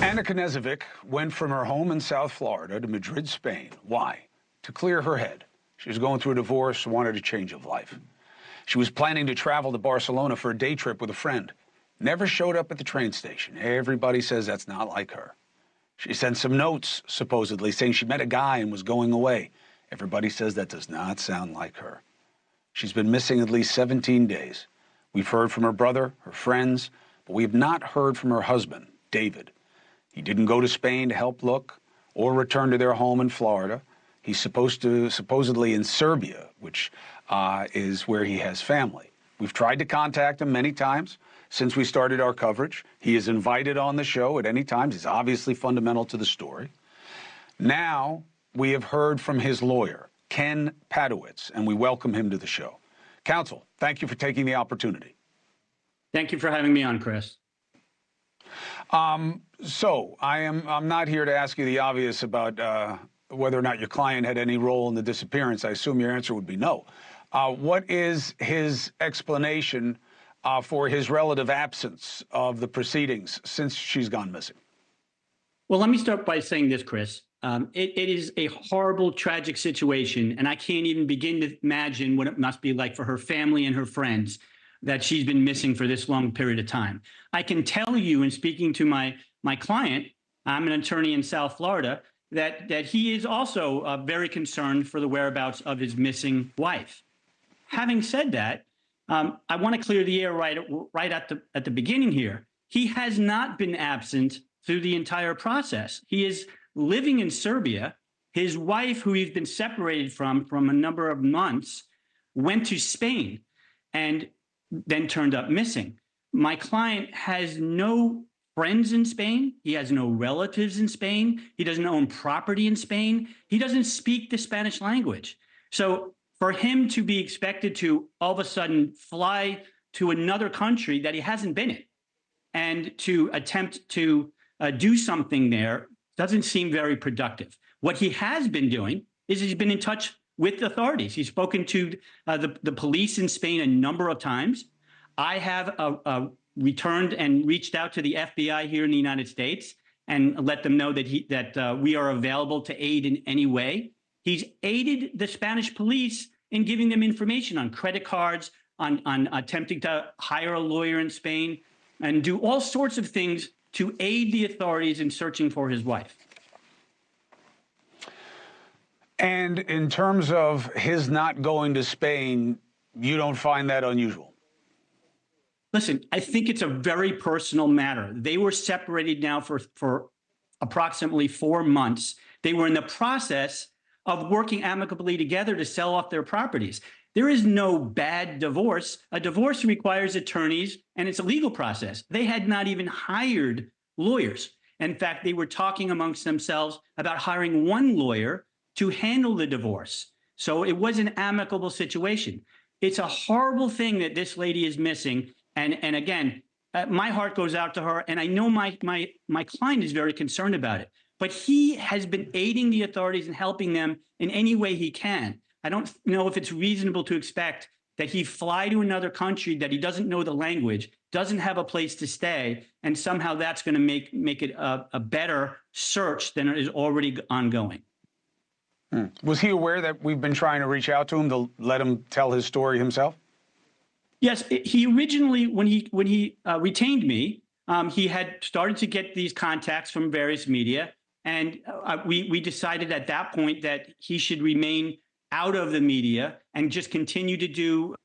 Ana Knezevich went from her home in South Florida to Madrid, Spain. Why? To clear her head. She was going through a divorce, wanted a change of life. She was planning to travel to Barcelona for a day trip with a friend. Never showed up at the train station. Everybody says that's not like her. She sent some notes, supposedly, saying she met a guy and was going away. Everybody says that does not sound like her. She's been missing at least 17 days. We've heard from her brother, her friends, but we have not heard from her husband, David. He didn't go to Spain to help look or return to their home in Florida. He's supposedly in Serbia, which is where he has family. We've tried to contact him many times since we started our coverage. He is invited on the show at any time. He's obviously fundamental to the story. Now we have heard from his lawyer, Ken Padowitz, and we welcome him to the show. Counsel, thank you for taking the opportunity. Thank you for having me on, Chris. So I'm not here to ask you the obvious about whether or not your client had any role in the disappearance. I assume your answer would be no. What is his explanation for his relative absence of the proceedings since she's gone missing? Well, let me start by saying this, Chris. It is a horrible, tragic situation, and I can't even begin to imagine what it must be like for her family and her friends that she's been missing for this long period of time. I can tell you, in speaking to my client, I'm an attorney in South Florida, that he is also very concerned for the whereabouts of his missing wife. Having said that, I want to clear the air right at the beginning here. He has not been absent through the entire process. He is living in Serbia. His wife, who he's been separated from a number of months, went to Spain and then turned up missing. My client has no friends in Spain. He has no relatives in Spain. He doesn't own property in Spain. He doesn't speak the Spanish language. So for him to be expected to all of a sudden fly to another country that he hasn't been in and to attempt to do something there doesn't seem very productive. What he has been doing is he's been in touch with authorities. He's spoken to the police in Spain a number of times. I have returned and reached out to the FBI here in the United States and let them know that we are available to aid in any way. He's aided the Spanish police in giving them information on credit cards, on attempting to hire a lawyer in Spain, and do all sorts of things to aid the authorities in searching for his wife. And in terms of his not going to Spain, you don't find that unusual? Listen, I think it's a very personal matter. They were separated now for approximately 4 months. They were in the process of working amicably together to sell off their properties. There is no bad divorce. A divorce requires attorneys, and it's a legal process. They had not even hired lawyers. In fact, they were talking amongst themselves about hiring one lawyer to handle the divorce. So it was an amicable situation. It's a horrible thing that this lady is missing. And again, my heart goes out to her, and I know my client is very concerned about it. But he has been aiding the authorities and helping them in any way he can. I don't know if it's reasonable to expect that he fly to another country that he doesn't know the language, doesn't have a place to stay, and somehow that's going to make it a better search than it is already ongoing. Was he aware that we've been trying to reach out to him to let him tell his story himself? Yes, he originally, when he retained me, he had started to get these contacts from various media, and we decided at that point that he should remain out of the media and just continue to do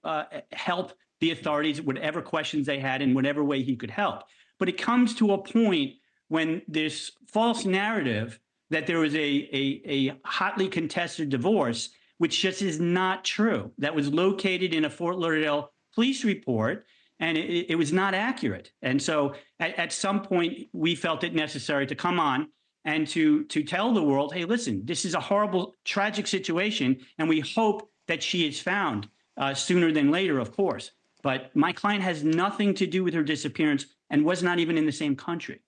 help the authorities, whatever questions they had in whatever way he could help. But it comes to a point when this false narrative that there was a hotly contested divorce, which just is not true, that was located in a Fort Lauderdale police report, and it was not accurate. And so at some point, we felt it necessary to come on and to tell the world, hey, listen, this is a horrible, tragic situation, and we hope that she is found sooner than later, of course. But my client has nothing to do with her disappearance and was not even in the same country.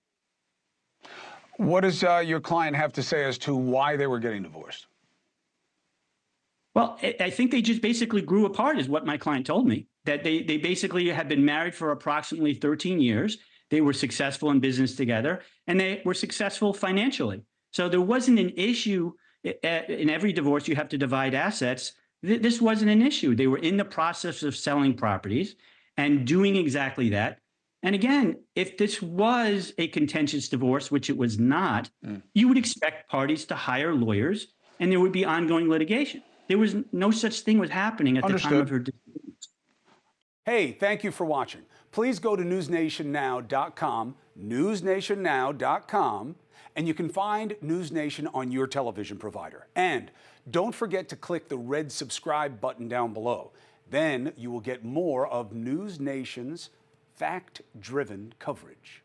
What does your client have to say as to why they were getting divorced? Well, I think they just basically grew apart, is what my client told me, that they basically had been married for approximately 13 years. They were successful in business together, and they were successful financially. So there wasn't an issue. In every divorce, you have to divide assets. This wasn't an issue. They were in the process of selling properties and doing exactly that. And again, if this was a contentious divorce, which it was not, you would expect parties to hire lawyers and there would be ongoing litigation. There was no such thing was happening at the time of her divorce. Hey, thank you for watching. Please go to newsnationnow.com, newsnationnow.com, and you can find NewsNation on your television provider. And don't forget to click the red subscribe button down below. Then you will get more of NewsNation's fact-driven coverage.